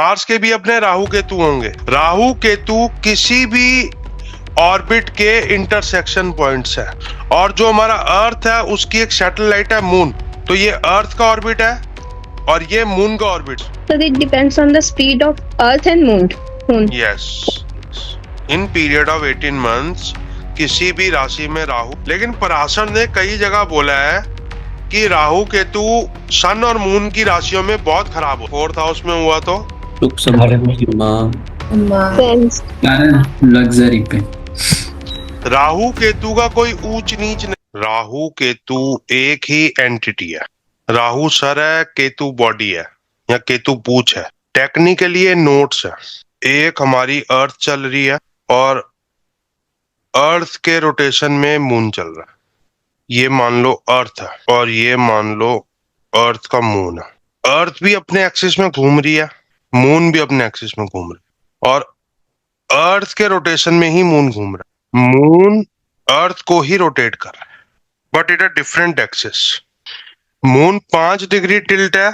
Mars के भी अपने राहु केतु होंगे। राहु केतु किसी भी ऑर्बिट के इंटरसेक्शन पॉइंट्स है, और जो हमारा अर्थ है उसकी एक सैटेलाइट है मून, तो ये अर्थ का ऑर्बिट है और ये मून का orbit. So it depends on the speed of Earth and Moon. Yes. In period of 18 months किसी भी राशि में राहु, लेकिन पराशर ने कई जगह बोला है कि राहु केतु सन और मून की राशियों में बहुत खराब हो। 4th हाउस में हुआ तो लग्जरी पे राहु केतु का कोई ऊंच नीच नहीं। राहु केतु एक ही एंटिटी है। राहु सर है, केतु बॉडी है या केतु पूंछ है। टेक्निकली ये नोट्स है। एक हमारी अर्थ चल रही है और अर्थ के रोटेशन में मून चल रहा है। ये मान लो अर्थ है और ये मान लो अर्थ का मून है। अर्थ भी अपने एक्सिस में घूम रही है, मून भी अपने एक्सिस में घूम रही है, और अर्थ के रोटेशन में ही मून घूम रहा है। मून अर्थ को ही रोटेट कर रहा है, but it a different axis. Moon 5 degree tilt है,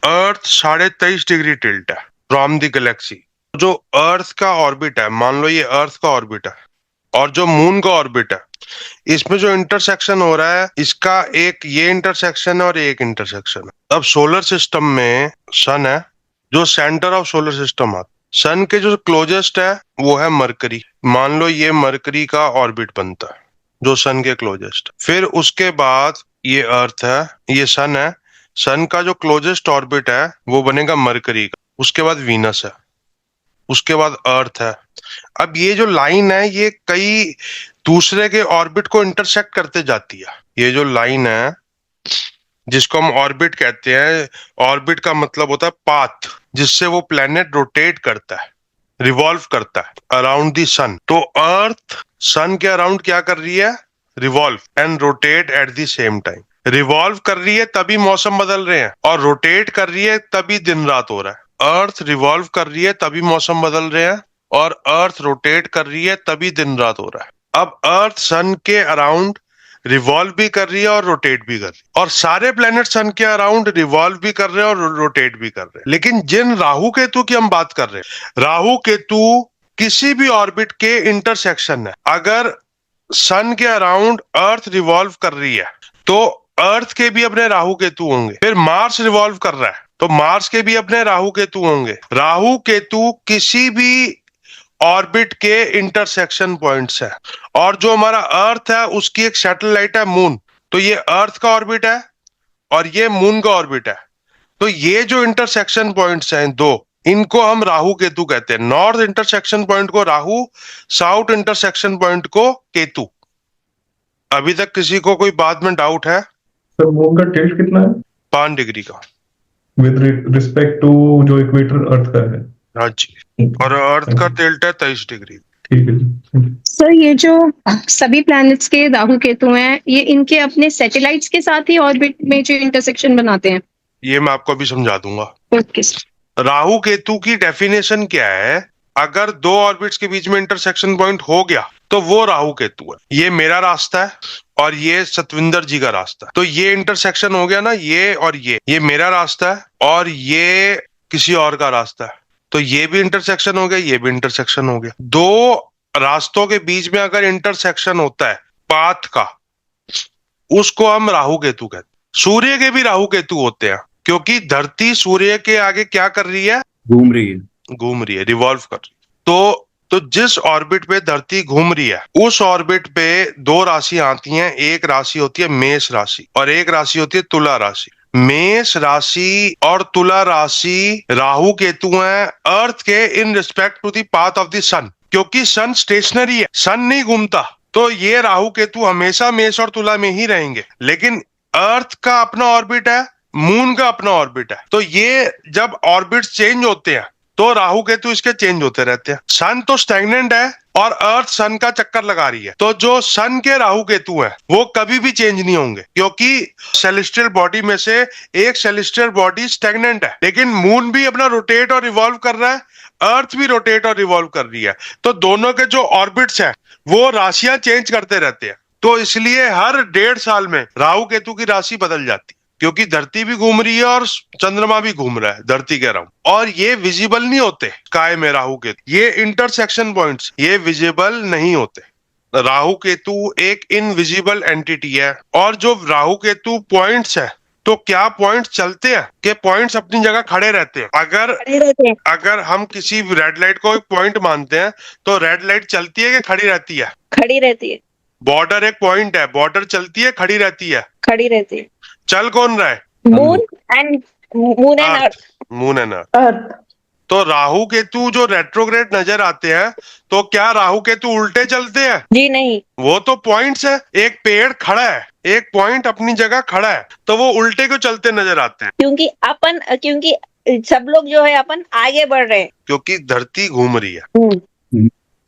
अर्थ 23.5 डिग्री टिल्ट है फ्रॉम द गैलेक्सी। जो अर्थ का ऑर्बिट है, मान लो ये अर्थ का ऑर्बिट है और जो मून का ऑर्बिट है, इसमें जो इंटरसेक्शन हो रहा है, इसका एक ये इंटरसेक्शन है और एक इंटरसेक्शन है। अब सोलर सिस्टम में सन है, जो सेंटर ऑफ सोलर सिस्टम है। सन के जो क्लोजेस्ट है वो है मरकरी। मान लो ये मरकरी का ऑर्बिट बनता है जो सन के क्लोजेस्ट। फिर उसके बाद ये अर्थ है, ये सन है। सन का जो क्लोजेस्ट ऑर्बिट है वो बनेगा मरकरी का। उसके बाद वीनस है, उसके बाद अर्थ है। अब ये जो लाइन है ये कई दूसरे के ऑर्बिट को इंटरसेक्ट करते जाती है। ये जो लाइन है जिसको हम ऑर्बिट कहते हैं, ऑर्बिट का मतलब होता है पाथ, जिससे वो प्लेनेट रोटेट करता है, रिवॉल्व करता है अराउंड द सन। तो अर्थ सन के अराउंड क्या कर रही है? Revolve and rotate at the same time. Revolve कर रही है तभी मौसम बदल रहे हैं, और रोटेट कर रही है तभी दिन रात हो रहा है। अर्थ रिवॉल्व कर रही है तभी मौसम बदल रहे हैं, और अर्थ रोटेट कर रही है तभी दिन रात हो रहा है। अब अर्थ सन के अराउंड रिवॉल्व भी कर रही है और रोटेट भी कर रही है, और सारे प्लेनेट सन के अराउंड रिवॉल्व भी कर रहे हैं और रोटेट भी कर रहे हैं। लेकिन जिन राहु केतु की हम बात कर रहे हैं, राहु केतु किसी भी ऑर्बिट के इंटरसेक्शन है। अगर सन के अराउंड अर्थ रिवॉल्व कर रही है तो अर्थ के भी अपने राहु केतु होंगे। फिर मार्स रिवॉल्व कर रहा है तो मार्स के भी अपने राहु केतु होंगे। राहु केतु किसी भी ऑर्बिट के इंटरसेक्शन पॉइंट्स है, और जो हमारा अर्थ है उसकी एक सैटेलाइट है मून, तो ये अर्थ का ऑर्बिट है और ये मून का ऑर्बिट है। तो ये जो इंटरसेक्शन पॉइंट्स हैं दो, इनको हम राहु केतु कहते हैं। नॉर्थ इंटरसेक्शन पॉइंट को राहु, साउथ इंटरसेक्शन पॉइंट को केतु। अभी तक किसी को कोई बात में डाउट है? सर मून का टिल्ट कितना है? 5 डिग्री का विद रिस्पेक्ट टू जो इक्वेटर अर्थ का है। हाँ जी, और अर्थ का टिल्ट है 23 डिग्री। ठीक है जी। सर ये जो सभी प्लैनेट्स के राहु केतु हैं, ये इनके अपने सैटेलाइट्स के साथ ही ऑर्बिट में जो इंटरसेक्शन बनाते हैं, ये मैं आपको अभी समझा दूंगा। Okay sir. राहु केतु की डेफिनेशन क्या है? अगर दो ऑर्बिट्स के बीच में इंटरसेक्शन पॉइंट हो गया तो वो राहु केतु है। ये मेरा रास्ता है और ये सतविंदर जी का रास्ता है, तो ये इंटरसेक्शन हो गया ना, ये और ये मेरा रास्ता है और ये किसी और का रास्ता है, तो ये भी इंटरसेक्शन हो गया, ये भी इंटरसेक्शन हो गया। दो रास्तों के बीच में अगर इंटरसेक्शन होता है पाथ का, उसको हम राहु केतु कहते हैं। सूर्य के भी राहु केतु होते हैं, क्योंकि धरती सूर्य के आगे क्या कर रही है? घूम रही है, रिवॉल्व कर रही है। तो जिस ऑर्बिट पे धरती घूम रही है, उस ऑर्बिट पे दो राशि आती हैं। एक राशि होती है मेष राशि और एक राशि होती है तुला राशि। मेष राशि और तुला राशि राहु केतु हैं अर्थ के in respect to the path of the sun, क्योंकि सन स्टेशनरी है, सन नहीं घूमता। तो ये राहु केतु हमेशा मेष और तुला में ही रहेंगे। लेकिन अर्थ का अपना ऑर्बिट है, मून का अपना ऑर्बिट है, तो ये जब ऑर्बिट चेंज होते हैं तो राहु केतु इसके चेंज होते रहते हैं। सन तो स्टैग्नेंट है और अर्थ सन का चक्कर लगा रही है, तो जो सन के राहु केतु हैं वो कभी भी चेंज नहीं होंगे, क्योंकि सेलेस्टियल बॉडी में से एक सेलेस्टियल बॉडी स्टैग्नेंट है। लेकिन मून भी अपना रोटेट और रिवॉल्व कर रहा है, अर्थ भी रोटेट और रिवॉल्व कर रही है, तो दोनों के जो ऑर्बिट्स हैं वो राशियां चेंज करते रहते हैं। तो इसलिए हर 1.5 साल में राहु केतु की राशि बदल जाती है। क्योंकि धरती भी घूम रही है और चंद्रमा भी घूम रहा है, धरती कह रहा हूं, और ये विजिबल नहीं होते स्काई में राहु केतु। ये इंटरसेक्शन पॉइंट्स, ये विजिबल नहीं होते। राहु केतु एक इनविजिबल एंटिटी है। और जो राहु केतु पॉइंट्स है, तो क्या पॉइंट्स चलते हैं कि पॉइंट्स अपनी जगह खड़े रहते हैं? अगर हम किसी रेड लाइट को एक पॉइंट मानते हैं, तो रेड लाइट चलती है कि खड़ी रहती है? खड़ी रहती है। बॉर्डर एक पॉइंट है, बॉर्डर चलती है खड़ी रहती है? खड़ी रहती है। चल कौन रहा है? Moon and earth. Moon and earth. तो राहु केतु जो रेट्रोग्रेड नजर आते हैं, तो क्या राहु केतु उल्टे चलते हैं? जी नहीं। वो तो पॉइंट्स है। एक पेड़ खड़ा है, एक पॉइंट अपनी जगह खड़ा है, तो वो उल्टे क्यों चलते नजर आते हैं? क्योंकि सब लोग जो है अपन आगे बढ़ रहे हैं। क्योंकि धरती घूम रही है,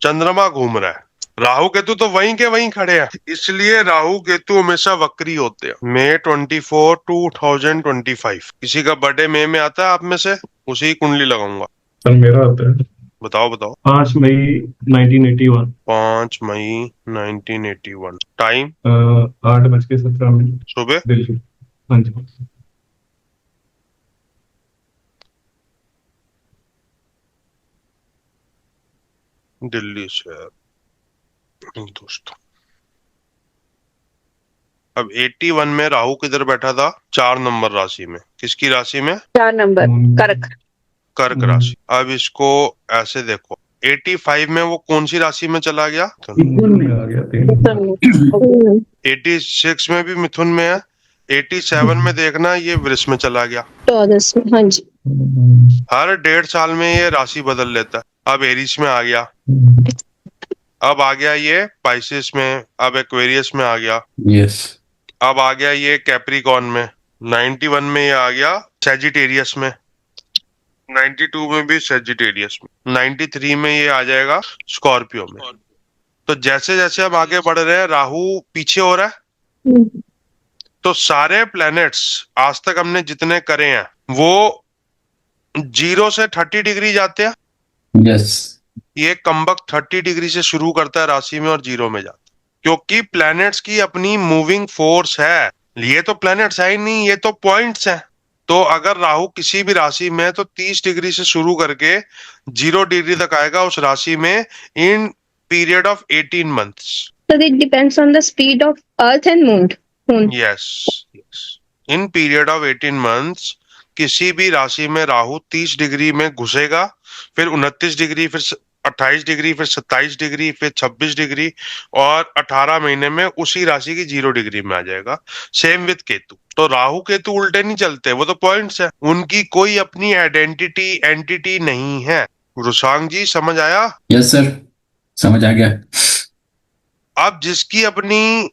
चंद्रमा घूम रहा है, राहु केतु तो वहीं के वहीं खड़े हैं, इसलिए राहु केतु हमेशा वक्री होते हैं। मई 24, 2025। किसी का बर्थडे मई में आता है आप में से? उसी की कुंडली लगाऊंगा। सर मेरा आता है बताओ बताओ। 5 मई 1981। 5 मई 1981। टाइम 8:17 सुबह। दिल्ली। हाँ जी। दिल्ली शहर। दोस्तों, अब 81 में राहु किधर बैठा था? 4 नंबर राशि में। किसकी राशि में? 4 नंबर कर्क। कर्क राशि। अब इसको ऐसे देखो, 85 में वो कौन सी राशि में चला गया? मिथुन में आ गया थे। 86 में भी मिथुन में है। 87 में देखना ये वृष में चला गया। टॉरस में, हाँ जी। हर 1.5 साल में ये राशि बदल लेता है। अब एरीज में आ गया, अब आ गया ये पाइसेस में, अब एक्वेरियस में आ गया, यस, अब आ गया ये कैप्रिकॉर्न में। 91 में ये आ गया सैजिटेरियस में, 92 में भी सैजिटेरियस में, 93 में ये आ जाएगा स्कॉर्पियो में। तो जैसे जैसे हम आगे बढ़ रहे हैं, राहु पीछे हो रहा है। तो सारे प्लैनेट्स आज तक हमने जितने करे हैं, वो 0 से 30 डिग्री जाते हैं। यस, ये कमबख्त 30 डिग्री से शुरू करता है राशि में और 0 में जाता है, क्योंकि प्लैनेट्स की अपनी मूविंग फोर्स है। ये तो प्लैनेट्स है ही नहीं, ये तो पॉइंट्स हैं। तो अगर राहु किसी भी राशि में है, तो 30 डिग्री से शुरू करके 0 डिग्री तक आएगा उस राशि में in period of 18 months. So it depends on the speed of Earth and Moon. Yes, in period of 18 months किसी भी राशि में राहु 30 डिग्री में घुसेगा, फिर 29 डिग्री, फिर 28 डिग्री, फिर 27 डिग्री, फिर 26 डिग्री, और 18 महीने में उसी राशि की 0 डिग्री में आ जाएगा। Same with Ketu. तो राहु केतु उल्टे नहीं चलते, वो तो पॉइंट्स है, उनकी कोई अपनी आइडेंटिटी एंटिटी नहीं है। रुसांग जी समझ आया? यस सर, समझ आ गया। अब जिसकी अपनी,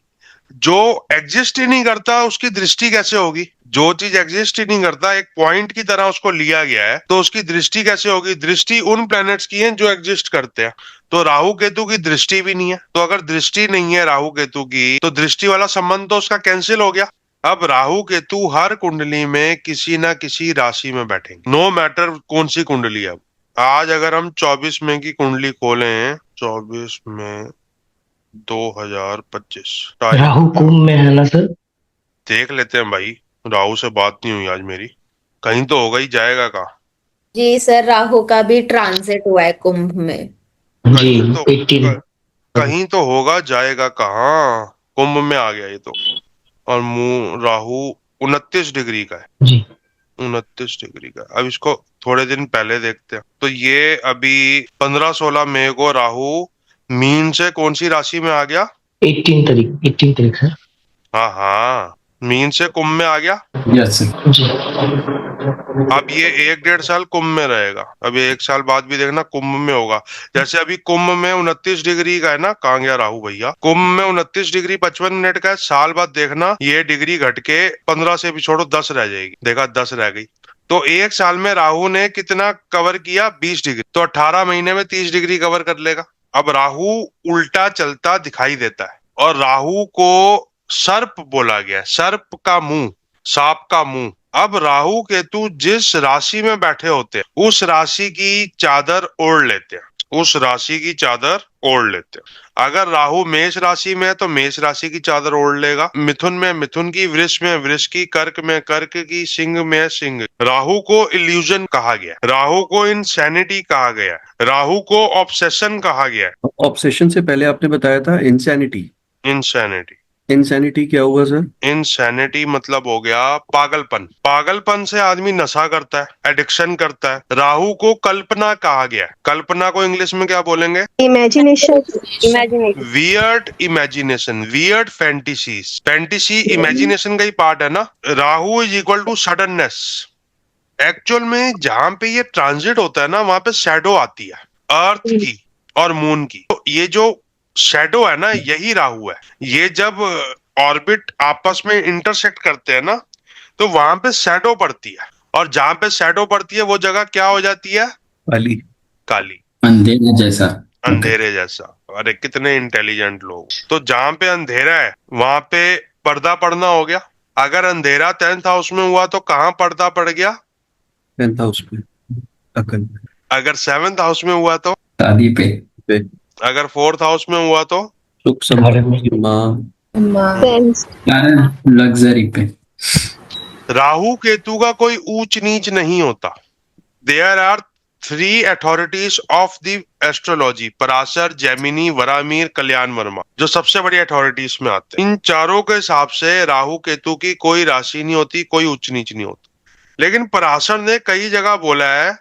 जो एग्जिस्ट ही नहीं करता, उसकी दृष्टि कैसे होगी? जो चीज एग्जिस्ट ही नहीं करता, एक पॉइंट की तरह उसको लिया गया है, तो उसकी दृष्टि कैसे होगी? दृष्टि उन प्लैनेट्स की है जो एग्जिस्ट करते हैं। तो राहु केतु की दृष्टि भी नहीं है। तो अगर दृष्टि नहीं है राहु केतु की, तो दृष्टि वाला संबंध तो उसका कैंसिल हो गया। अब राहु केतु हर कुंडली में किसी ना किसी राशि में बैठेंगे, नो मैटर कौन सी कुंडली है। आज अगर हम 24 मई की कुंडली खोलें, 24 मई 2025, राहु कुंभ में है ना सर? देख लेते हैं भाई। राहु से बात नहीं हुई आज मेरी, कहीं तो होगा ही, जाएगा कहाँ? जी सर, राहु का भी ट्रांजिट हुआ है कुंभ में। जी, कहीं तो 18। कहीं तो होगा, जाएगा कहाँ? कुंभ में आ गया ये तो। और राहु 29 डिग्री का है जी। 29 डिग्री का। अब इसको थोड़े दिन पहले देखते हैं। तो ये अभी 15-16 मई को राहु मीन से कौन सी राशि में आ गया? 18 तारीख सर। हाँ हाँ, मीन से कुंभ में आ गया। Yes sir. जी। अब ये 1-1.5 साल कुंभ में रहेगा। अब 1 साल बाद भी देखना कुंभ में होगा। जैसे अभी कुंभ में 29 डिग्री का है ना, कहाँ गया राहु भैया? कुंभ में 29 डिग्री 55 मिनट का है। साल बाद देखना ये डिग्री घट के 15 से भी छोड़ो 10 रह जाएगी। देखा, 10 रह गई। तो 1 साल में राहु ने कितना कवर किया? 20 डिग्री। तो 18 महीने में 30 डिग्री कवर कर लेगा। अब राहु उल्टा चलता दिखाई देता है, और राहु को सर्प बोला गया है। सर्प का मुंह, सांप का मुंह। अब राहु केतु जिस राशि में बैठे होते हैं, उस राशि की चादर ओढ़ लेते हैं, उस राशि की चादर ओढ़ लेते हैं। अगर राहु मेष राशि में है तो मेष राशि की चादर ओढ़ लेगा, मिथुन में मिथुन की, वृष में वृष की, कर्क में कर्क की, सिंह में सिंह। राहु को इल्यूजन कहा गया, राहु को इंसैनिटी कहा गया, राहु को ऑब्सेशन कहा गया। ऑब्सेशन से पहले आपने बताया था इंसैनिटी। इंसैनिटी, इंसैनिटी क्या हुआ सर? इंसैनिटी मतलब हो गया पागलपन। पागलपन से आदमी नशा करता है, एडिक्शन करता है। राहु को कल्पना कहा गया है। कल्पना को इंग्लिश में क्या बोलेंगे? Imagination. Imagination. Weird imagination, weird fantasies. Fantasy imagination का ही पार्ट है ना। Rahu is equal to suddenness. Actual में जहां पे ये ट्रांजिट होता है ना, वहां पे शैडो आती है अर्थ की और मून की। तो ये जो शैडो है ना, यही राहु है। ये जब ऑर्बिट आपस में इंटरसेक्ट करते हैं ना, तो वहां पे शैडो पड़ती है, और जहां पे शैडो पड़ती है वो जगह क्या हो जाती है? काली। काली, अंधेरे जैसा। अंधेरे जैसा। अरे कितने इंटेलिजेंट लोग। तो जहां पे अंधेरा है वहां पे पर्दा पड़ना हो गया। अगर अंधेरा 10th हाउस में हुआ तो कहाँ पर्दा पड़ गया? 10th हाउस में, अकल। अगर 7th हाउस में हुआ तो? शादी पे। अगर 4th हाउस में हुआ तो? सुख समृद्धि, माँ। लग्जरी पे। राहु केतु का कोई ऊंच नीच नहीं होता। There are 3 authorities of the astrology, Parashar, Jaimini, Varahamihira, Kalyan Varma, जो सबसे बड़ी अथॉरिटीज में आते हैं। इन चारों के हिसाब से राहु केतु की कोई राशि नहीं होती, कोई उच्च नीच नहीं होता। लेकिन पराशर ने कई जगह बोला है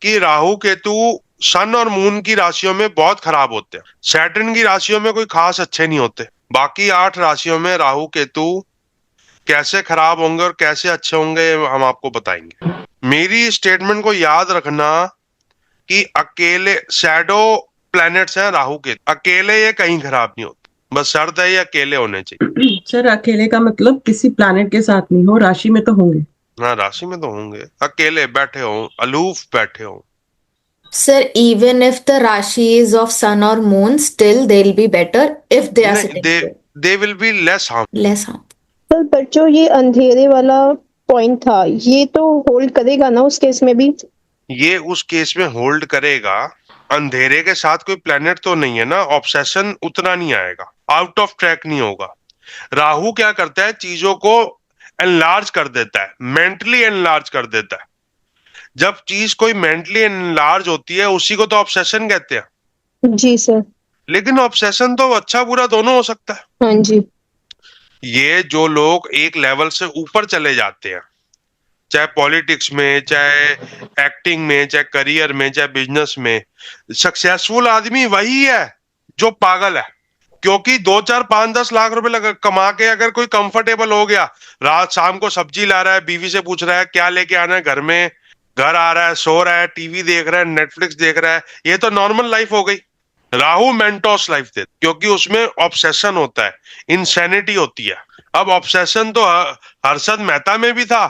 कि राहु केतु सन और मून की राशियों में बहुत खराब होते हैं, सैटर्न की राशियों में कोई खास अच्छे नहीं होते। बाकी 8 राशियों में राहु केतु कैसे खराब होंगे और कैसे अच्छे होंगे हम आपको बताएंगे। मेरी स्टेटमेंट को याद रखना कि अकेले शैडो प्लैनेट्स हैं राहु के, अकेले ये कहीं खराब नहीं होते, बस शर्त है ये अकेले होने चाहिए। सर अकेले का मतलब किसी प्लैनेट के साथ नहीं हो, राशि में तो होंगे। हाँ, राशि में तो होंगे, अकेले बैठे हो, अलूफ बैठे हो। Sir, even if the Rashi is of Sun or Moon, still they'll be better if they are sitting there. they will be less harm. Less harm. Sir पर जो ये अंधेरे वाला पॉइंट था, ये तो होल्ड करेगा ना उस केस में भी? ये उस केस में होल्ड करेगा। अंधेरे के साथ कोई प्लेनेट तो नहीं है ना, ऑब्सेशन उतना नहीं आएगा, आउट ऑफ ट्रैक नहीं होगा। राहु क्या करता है, चीजों को एनलार्ज कर देता है, मेंटली एनलार्ज कर देता है। जब चीज कोई मेंटली एनलार्ज होती है उसी को तो ऑब्सेशन कहते हैं। जी सर। लेकिन ऑब्सेशन तो अच्छा बुरा दोनों हो सकता है। हाँ जी। ये जो लोग एक लेवल से ऊपर चले जाते हैं, चाहे पॉलिटिक्स में, चाहे एक्टिंग में, चाहे करियर में, चाहे बिजनेस में, सक्सेसफुल आदमी वही है जो पागल है। क्योंकि 2, 4, 5, 10 लाख रुपए कमा के अगर कोई कंफर्टेबल हो गया, रात शाम को सब्जी ला रहा है, बीवी से पूछ रहा है क्या लेके आना है घर में, घर आ रहा है, सो रहा है, टीवी देख रहा है, नेटफ्लिक्स देख रहा है, ये तो नॉर्मल लाइफ हो गई। राहु मेंटोस लाइफ देता, क्योंकि उसमें ऑब्सेशन होता है, इंसैनिटी होती है। अब ऑब्सेशन तो हर्षद मेहता में भी था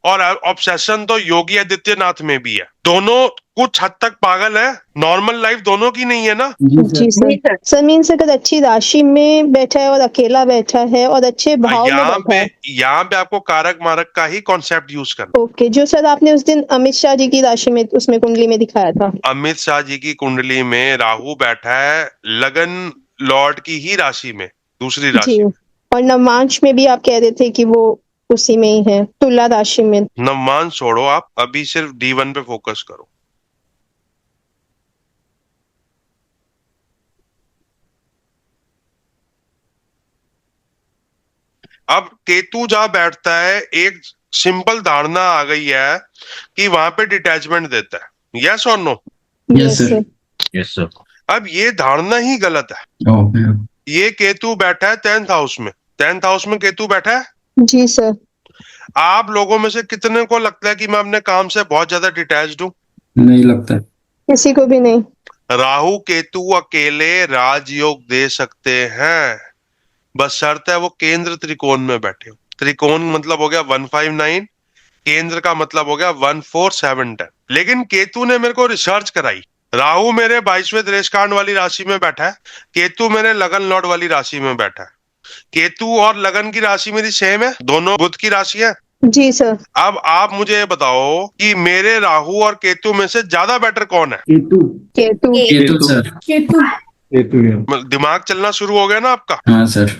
और ऑब्सेशन तो योगी आदित्यनाथ में भी है। दोनों कुछ हद तक पागल है, नॉर्मल लाइफ दोनों की नहीं है ना। जी सर। सर मीन्स अगर अच्छी राशि में बैठा है और अकेला बैठा है और अच्छे भाव में बैठा है, यहाँ पे आपको कारक मारक का ही कॉन्सेप्ट यूज करना। ओके, जो सर आपने उस दिन अमित शाह जी की राशि में उसमें कुंडली में दिखाया था। अमित शाह जी की कुंडली में राहु बैठा है लगन लॉर्ड की ही राशि में, दूसरी राशि। और नवमांश में भी आप कह रहे थे कि वो उसी में ही है, तुला राशि में। नवमांश छोड़ो आप, अभी सिर्फ D1 पे फोकस करो। अब केतु जहां बैठता है, एक सिंपल धारणा आ गई है कि वहां पे डिटैचमेंट देता है। यस और no? Yes sir. Yes sir. अब ये धारणा ही गलत है। ओके। ये केतु बैठा है 10th हाउस में, 10th हाउस में केतु बैठा है। जी सर। आप लोगों में से कितने को लगता है कि मैं अपने काम से बहुत ज्यादा डिटैच्ड हूं? नहीं लगता। किसी को भी नहीं। राहु केतु अकेले राजयोग दे सकते हैं, बस शर्त है वो केंद्र त्रिकोण में बैठे हो। त्रिकोण मतलब हो गया 159, केंद्र का मतलब हो गया 14710। लेकिन केतु ने मेरे को रिसर्च कराई, राहु मेरे 22वें देशकांड वाली राशि में बैठा है, केतु मेरे लगन लॉर्ड वाली राशि में बैठा है। केतु और लगन की राशि मेरी सेम है, दोनों बुध की राशि है। जी सर। अब आप मुझे ये बताओ कि मेरे राहु और केतु में से ज्यादा बेटर कौन है? केतु केतु। केतु सर केतु दिमाग चलना शुरू हो गया ना आपका? हाँ सर